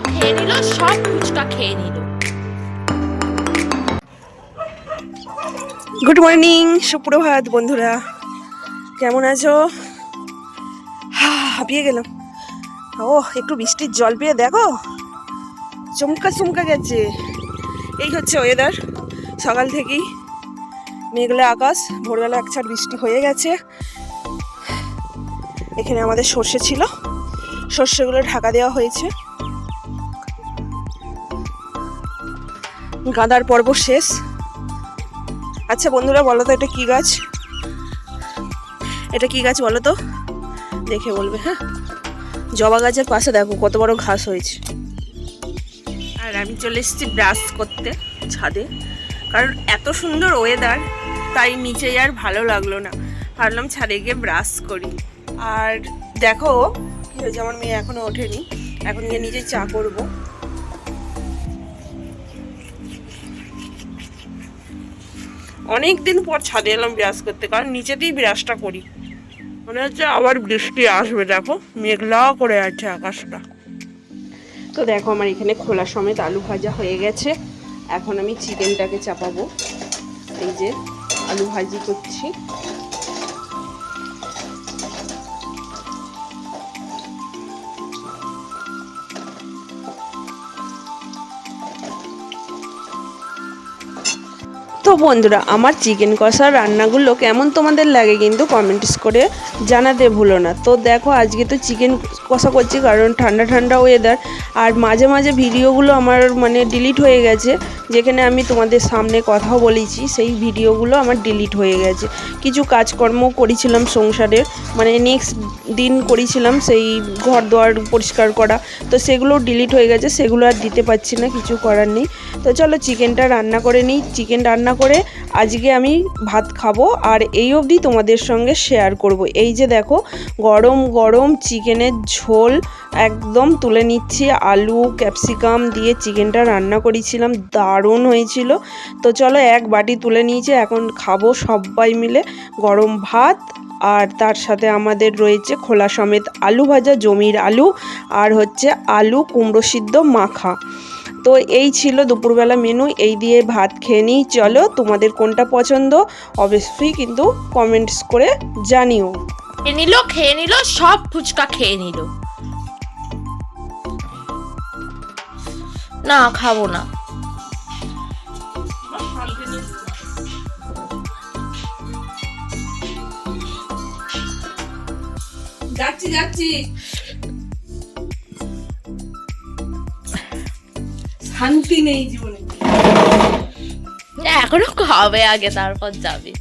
খেয়ে নিল, সব ফুচকা খেয়ে নিল। গুড মর্নিং, সুপ্রভাত বন্ধুরা, কেমন আছো? হাঁপিয়ে গেলাম। ও একটু বৃষ্টির জল পেয়ে দেখো চমকা চমকা গেছে। এই হচ্ছে ওয়েদার, সকাল থেকেই মেঘলা আকাশ, ভোরবেলা একছাট বৃষ্টি হয়ে গেছে। এখানে আমাদের সর্ষে ছিল, সর্ষেগুলো ঢাকা দেওয়া হয়েছে। গাঁদার পর্ব শেষ। আচ্ছা বন্ধুরা, বলো তো এটা কি গাছ? এটা কি গাছ বলো তো, দেখে বলবে। হ্যাঁ, জবা গাছের পাশে দেখো কত বড় ঘাস হয়েছে। আর আমি চলে এসেছি ব্রাশ করতে ছাদে, কারণ এত সুন্দর ওয়েদার, তাই নিচে আর ভালো লাগলো না, ভাবলাম ছাদে গিয়ে ব্রাশ করি। আর দেখো কি হয়েছে, আমার মেয়ে এখনো ওঠেনি, এখন গিয়ে নিজে চা করবো। অনেক দিন পর ছাদে এলাম ব্রাশ করতে, কারণ নিচেতেই ব্রাশটা করি। মনে হচ্ছে আবার বৃষ্টি আসবে, দেখো মেঘলা করে আছে আকাশটা। তো দেখো আমার এখানে খোলা সমেত আলু ভাজা হয়ে গেছে। এখন আমি চিকেনটাকে চাপাবো। এই যে আলু ভাজি করছি। তো বন্ধুরা, আমার চিকেন কষার রান্নাগুলো কেমন তোমাদের লাগে কিন্তু কমেন্টস করে জানাতে ভুলো না। তো দেখো আজকে তো চিকেন কষা করছি, কারণ ঠান্ডা ঠান্ডা ওয়েদার। আর মাঝে মাঝে ভিডিওগুলো আমার ডিলিট হয়ে গেছে, যেখানে আমি তোমাদের সামনে কথাও বলেছি, সেই ভিডিওগুলো আমার ডিলিট হয়ে গেছে। কিছু কাজকর্ম করেছিলাম সংসারের, নেক্সট দিন করেছিলাম সেই ঘর দোয়ার পরিষ্কার করা, তো সেগুলো ডিলিট হয়ে গেছে, সেগুলো আর দিতে পারছি না, কিছু করার নেই। তো চলো চিকেনটা রান্না করে নিই। চিকেন রান্না করে আজকে আমি ভাত খাবো, আর এই অবধি তোমাদের সঙ্গে শেয়ার করব। এই যে দেখো গরম গরম চিকেনের ঝোল একদম তুলে নিচ্ছি। আলু ক্যাপসিকাম দিয়ে চিকেনটা রান্না করেছিলাম, দারুণ হয়েছিল। তো চলো এক বাটি তুলে নিয়েছি, এখন খাবো সবাই মিলে গরম ভাত। আর তার সাথে আমাদের রয়েছে খোলা সমেত আলু ভাজা, জমির আলু, আর হচ্ছে আলু কুমড়ো সিদ্ধ মাখা। তো এই ছিল দুপুরবেলা মেনু, এই দিয়ে ভাত খেয়ে নিই। চলো তোমাদের কোনটা পছন্দ অবশ্যই কিন্তু কমেন্টস করে জানিও। খেয়ে নিল, সব ফুচকা খেয়ে নিল। না খাবো না। যাচ্ছি যাচ্ছি, শান্তি নেই জীবনে। এখনো খাবে আগে, তারপর যাবে।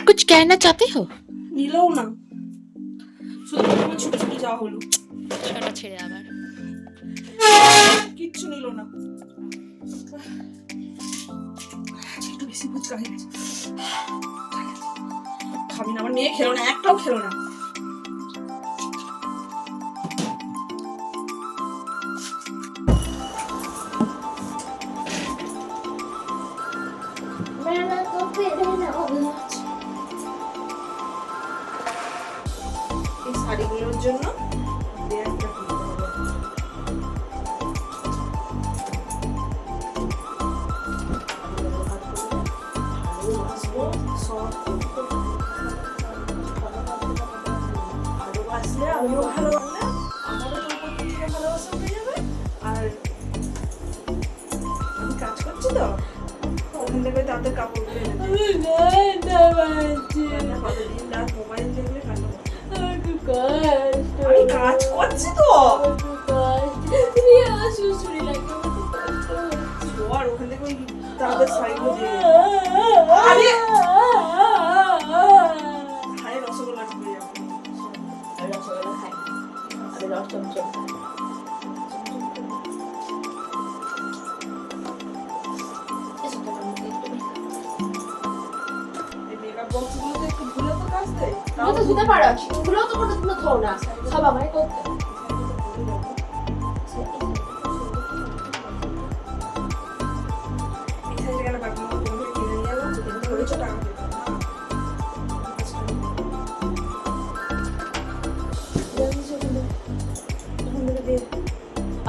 कुछ कहना चाहते हो? নিলেও না, শুধু ছুটি ছুটি যাওয়া হলো। সেটা ছেড়ে আবার কিচ্ছু নিল না। একটু বেশি ফুচকা হয়ে গেছে। খাবি না, আমার মেয়ে খেলো না, একটাও খেলো না। এই শাড়িগুলোর জন্য আমিও ভালো বাংলা, আমারও তোর প্রতি ভালোবাসা হয়ে যাবে। আর আমি কাজ করছি তো, ওখান থেকে তাদের কাপড় করে কতদিন রাত মোবাইল দেখলে কান্না করছে। আমি কাজ করছি তো, আর ওখান থেকে ওই তাদের শাড়িগুলো দিয়ে রসগোল্লা ঢুকে যাবে। রসগোল্লা খাই, আমি রস চমচম খাই। ধুতে পারো, ওগুলো তো কোনো ধো না, সব আমায় করতে।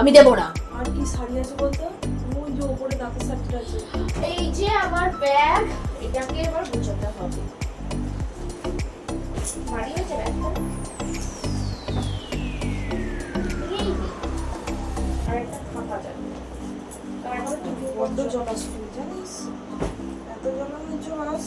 আমি দেবো না। আর কি শাড়ি আছে বলতো? ওই যে উপরে দাঁতের শাড়িটা আছে। এই যে আমার ব্যাগ, এটাকে এবার গুছাতে হবে। ভারী হয়েছে ব্যাগটা। এই নে। আর একটা খাপা যাবে। তারপরে তুমি বড্ড জলাস তুই জানিস, এত জলানো জলাস।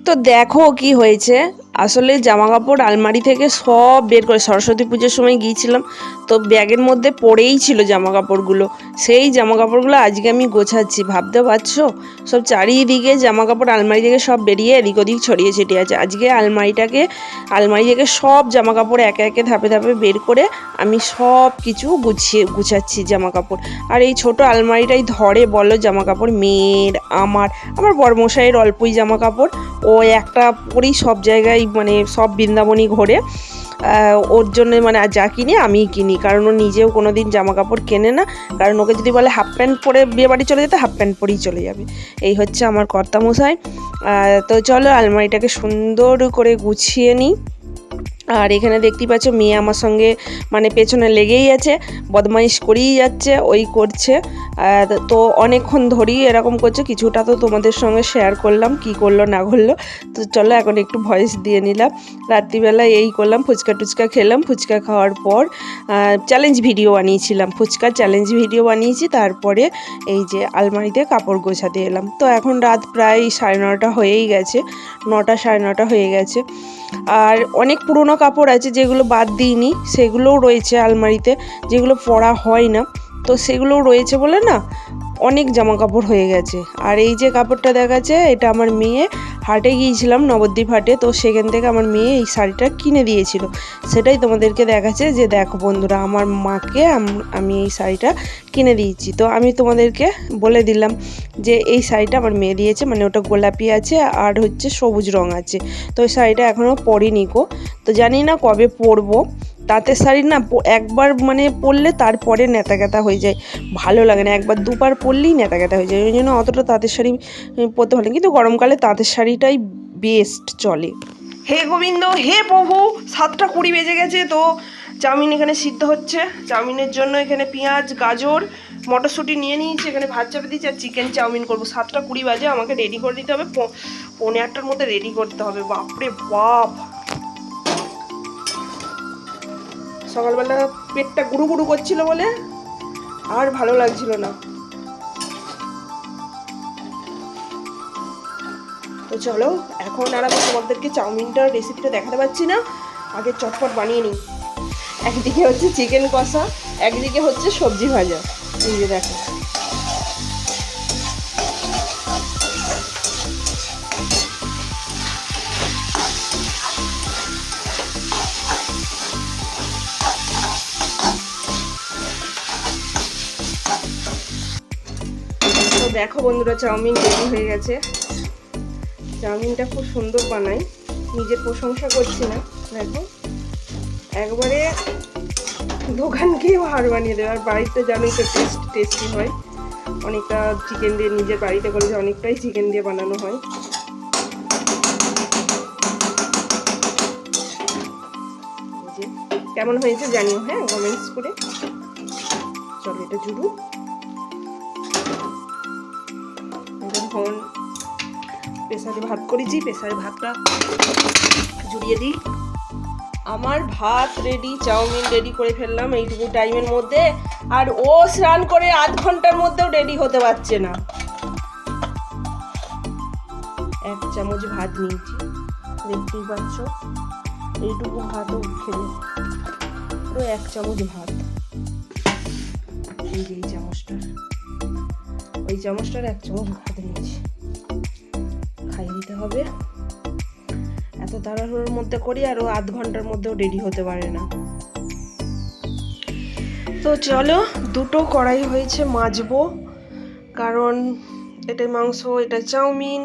তো দেখো কি হয়েছে, আসলে জামা কাপড় আলমারি থেকে সব বের করে সরস্বতী পুজোর সময় গিয়েছিলাম, তো ব্যাগের মধ্যে পড়েই ছিল জামা কাপড়গুলো। সেই জামা কাপড়গুলো আজকে আমি গোছাচ্ছি, ভাবতে পারছো? সব চারিদিকে জামা কাপড় আলমারি থেকে সব বেরিয়ে এদিক ওদিক ছড়িয়ে ছিটিয়ে আছে। আজকে আলমারি থেকে সব জামা কাপড় একে একে ধাপে ধাপে বের করে আমি সব কিছু গুছাচ্ছি জামা কাপড়। আর এই ছোট আলমারিটাই ধরে বলো জামা কাপড়, মেয়ের, আমার বড়মশাইয়ের অল্পই জামা কাপড়। ও একটা পরেই সব জায়গায় মানে সব বৃন্দাবনই ঘোরে। ওর জন্য মানে যা কিনি আমিই কিনি, কারণ ও নিজেও কোনো দিন জামা কাপড় কেনে না। কারণ ওকে যদি বলে হাফ প্যান্ট পরে বিয়ে বাড়ি চলে যেতে, হাফ প্যান্ট পরেই চলে যাবে। এই হচ্ছে আমার কর্তামশাই। তো চলো আলমারিটাকে সুন্দর করে গুছিয়ে নিই। আর এখানে দেখতেই পাচ্ছ মেয়ে আমার সঙ্গে মানে পেছনে লেগেই আছে, বদমাইশ করেই যাচ্ছে, ওই করছে। তো অনেকক্ষণ ধরেই এরকম করছে, কিছুটা তো তোমাদের সঙ্গে শেয়ার করলাম কি করলো না করলো। তো চলো এখন একটু ভয়েস দিয়ে নিলাম। রাত্রিবেলা এই করলাম, ফুচকা টুচকা খেলাম। ফুচকা খাওয়ার পর চ্যালেঞ্জ ভিডিও বানিয়েছিলাম, ফুচকার চ্যালেঞ্জ ভিডিও বানিয়েছি। তারপরে এই যে আলমারিতে কাপড় গোছাতে এলাম। তো এখন রাত প্রায় 9:30 হয়েই গেছে, 9টা 9:30 হয়ে গেছে। আর অনেক পুরনো কাপড় আছে যেগুলো বাদ দিইনি, সেগুলোও রয়েছে আলমারিতে, যেগুলো পরা হয় না, তো সেগুলোও রয়েছে বলে না অনেক জামা কাপড় হয়ে গেছে। আর এই যে কাপড়টা দেখাচ্ছে, এটা আমার মেয়ে, হাটে গিয়েছিলাম নবদ্বীপ হাটে, তো সেখান থেকে আমার মেয়ে এই শাড়িটা কিনে দিয়েছিল, সেটাই তোমাদেরকে দেখাচ্ছে। যে দেখো বন্ধুরা, আমার মাকে আমি এই শাড়িটা কিনে দিয়েছি। তো আমি তোমাদেরকে বলে দিলাম যে এই শাড়িটা আমার মেয়ে দিয়েছে, মানে ওটা গোলাপি আছে আর হচ্ছে সবুজ রং আছে। তো ওই শাড়িটা এখনও পরিনি গো, তো জানি না কবে পরবো। তাঁতের শাড়ি না একবার মানে পরলে তারপরে নেতা কেতা হয়ে যায়, ভালো লাগে না। একবার দুবার পরলেই নেতা কেতা হয়ে যায়, ওই জন্য অতটা তাঁতের শাড়ি পরতে ভালো। কিন্তু গরমকালে তাঁতের শাড়িটাই বেস্ট চলে। হে গোবিন্দ, হে প্রভু, 7:20 বেজে গেছে। তো চাউমিন এখানে সিদ্ধ হচ্ছে। চাউমিনের জন্য এখানে পেঁয়াজ, গাজর, মটরশুঁটি নিয়ে নিয়েছি, এখানে ভাত চাপে দিয়েছি। আর চিকেন চাউমিন করবো। 7:20 বাজে, আমাকে রেডি করে দিতে হবে, 8:45-র মধ্যে রেডি করতে হবে। বাপরে বাপ, সকালবেলা পেটটা গুড়ু গুড়ু করছিল বলে আর ভালো লাগছিল না। তো চলো এখন আর আমি তোমাদেরকে চাউমিনটার রেসিপিটা দেখাতে পারছি না, আগে চটপট বানিয়ে নিই। একদিকে হচ্ছে চিকেন কষা, একদিকে হচ্ছে সবজি ভাজা। এই যে দেখো, দেখো বন্ধুরা, চাউমিন রেডি হয়ে গেছে। চাউমিনটা খুব সুন্দর বানাই, নিজের প্রশংসা করছি না। দেখো একবারে দোকান খেয়েও হার বানিয়ে দেবে। আর বাড়িতে জানোই তো টেস্টি হয় অনেকটা। চিকেন দিয়ে নিজের বাড়িতে করলে অনেকটাই চিকেন দিয়ে বানানো হয়। কেমন হয়েছে জানিও, হ্যাঁ কমেন্টস করে। চলো এটা জুড়ু। এখন প্রেসারে ভাত করেছি, প্রেসারে ভাতটা জুড়িয়ে দিই। আমার ভাত রেডি, চাউমিন রেডি করে ফেললাম এইটুকু টাইমের মধ্যে। আর ও স্নান করে 1/2 ঘন্টার মধ্যেও রেডি হতে পারছে না। 1 চামচ ভাত নিয়েছি, দেখতেই পাচ্ছ। এইটুকু ভাতও খেলে পুরো 1 চামচ ভাত। এই যে এই চামচটার, ওই চামচটার 1 চামচ ভাত নিয়েছি, খাইয়ে দিতে হবে। এত তাড়াহুড়োর মধ্যে করি আর ও 1/2 ঘন্টার মধ্যেও রেডি হতে পারে না। তো চলো, 2টো কড়াই হয়েছে, মাজবো, কারণ এটা মাংস, এটা চাউমিন,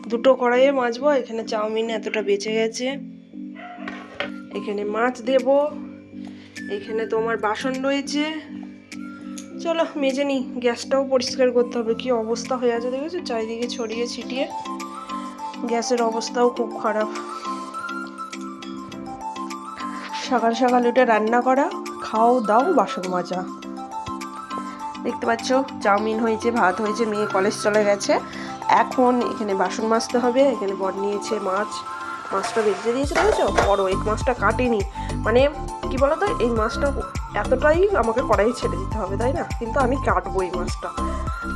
2টো কড়াইয়ে মাজবো। এখানে চাউমিন এতটা বেঁচে গেছে, এখানে মাছ দেব, এখানে তোমার বাসন রয়েছে। চলো মেজে নিই, গ্যাসটাও পরিষ্কার করতে হবে, কি অবস্থা হয়ে আছে দেখেছো, চারিদিকে ছড়িয়ে ছিটিয়ে। গ্যাসের অবস্থাও খুব খারাপ। সকাল সকাল উঠে রান্না করা, খাও দাও বাসন মাজা। দেখতে পাচ্ছ চাউমিন হয়েছে, ভাত হয়েছে, মেয়ে কলেজ চলে গেছে। এখন এখানে বাসন মাজতে হবে। এখানে বর নিয়েছে মাছ, মাছটা বেঁচে দিয়েছে দেখেছো, বড় এই মাছটা কাটেনি। মানে কি বলতো, এই মাছটা এতটাই আমাকে কড়াই ছেড়ে দিতে হবে, তাই না? কিন্তু আমি কাটবো এই মাছটা।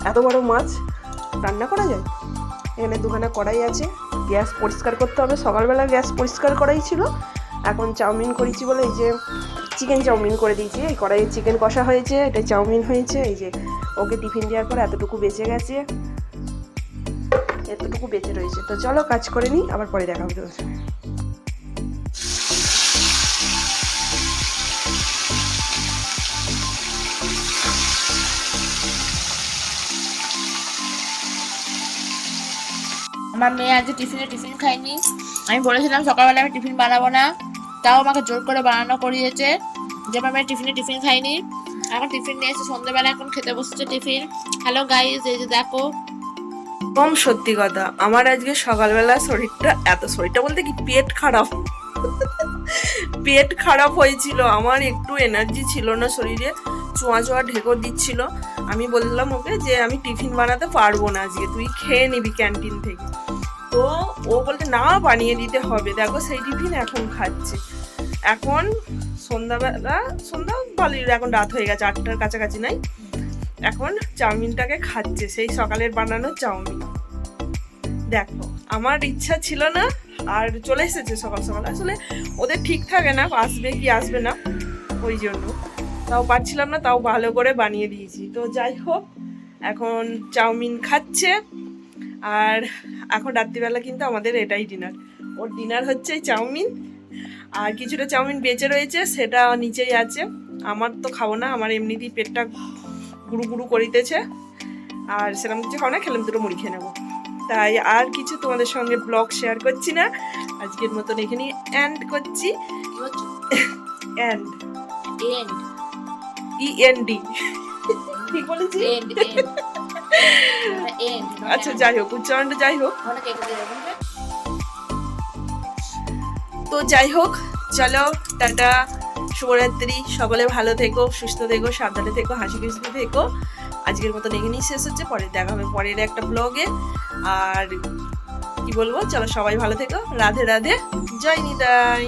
এত বড় মাছ রান্না করা যায়? এখানে দুখানা কড়াই আছে, গ্যাস পরিষ্কার করতে হবে। সকালবেলা গ্যাস পরিষ্কার করাই ছিল, এখন চাউমিন করেছি বলে এই যে চিকেন চাউমিন করে দিয়েছি। এই কড়াইয়ে চিকেন কষা হয়েছে, এটা চাউমিন হয়েছে। এই যে ওকে টিফিন দেওয়ার পর এতটুকু বেঁচে গেছে, এতটুকু বেঁচে রয়েছে। তো চলো কাজ করে নিই, আবার পরে দেখা হবে তোমার। আমার মেয়ে আজকে টিফিন খায়নি। আমি বলেছিলাম সকালবেলা আমি টিফিন বানাবো না, তাও আমাকে জোর করে বানানো করিয়েছে। যে আমার মেয়ে টিফিন খায়নি, এখন টিফিন নিয়ে এসে সন্ধ্যেবেলা এখন খেতে বসেছে টিফিন। হ্যালো গাইস, এই যে দেখো। কম সত্যি কথা, আমার আজকে সকালবেলা শরীরটা বলতে কি পেট খারাপ পেট খারাপ হয়েছিল আমার, একটু এনার্জি ছিল না শরীরে, চোয়া ঢেকর দিচ্ছিল। আমি বললাম ওকে যে আমি টিফিন বানাতে পারবো না আজকে, তুই খেয়ে নিবি ক্যান্টিন থেকে। তো ও বলতে না, বানিয়ে দিতে হবে। দেখো সেই টিফিন এখন খাচ্ছে। এখন সন্ধ্যা ভালোই, এখন রাত হয়ে গেছে, 8টার কাছাকাছি নাই। এখন চাউমিনটাকে খাচ্ছে, সেই সকালের বানানো চাউমিন। দেখো আমার ইচ্ছা ছিল না, আর চলে এসেছে সকাল সকাল। আসলে ওদের ঠিক থাকে না আসবে কি আসবে না, ওই জন্য তাও পারছিলাম না, তাও ভালো করে বানিয়ে দিয়েছি। তো যাই হোক, এখন চাউমিন খাচ্ছে। আর এখন রাত্রিবেলা কিন্তু আমাদের এটাই ডিনার। ওর ডিনার হচ্ছে চাউমিন, আর কিছুটা চাউমিন বেঁচে রয়েছে, সেটা নিচেই আছে। আমার তো খাবো না, আমার এমনিতেই পেটটা গুরু গুরু করিতেছে, আর সেরকম কিছু খাবো না, খেলাম দুটো মুড়ি খেয়ে নেবো। তাই আর কিছু তোমাদের সঙ্গে ব্লগ শেয়ার করছি না, আজকের মতন এখানে এন্ড করছি। END ঠিক বলেছি? আচ্ছা যাই হোক, উচ্চারণটা যাই হোক। তো যাই হোক, চলো টাটা, শুভরাত্রি। সকলে ভালো থেকো, সুস্থ থেকো, সাবধানে থেকো, হাসি খুশি থেকো। আজকের মতন এখানেই শেষ হচ্ছে, পরে দেখা হবে পরের একটা ব্লগে। আর কি বলবো, চলো সবাই ভালো থেকো। রাধে রাধে, জয় নিতাই।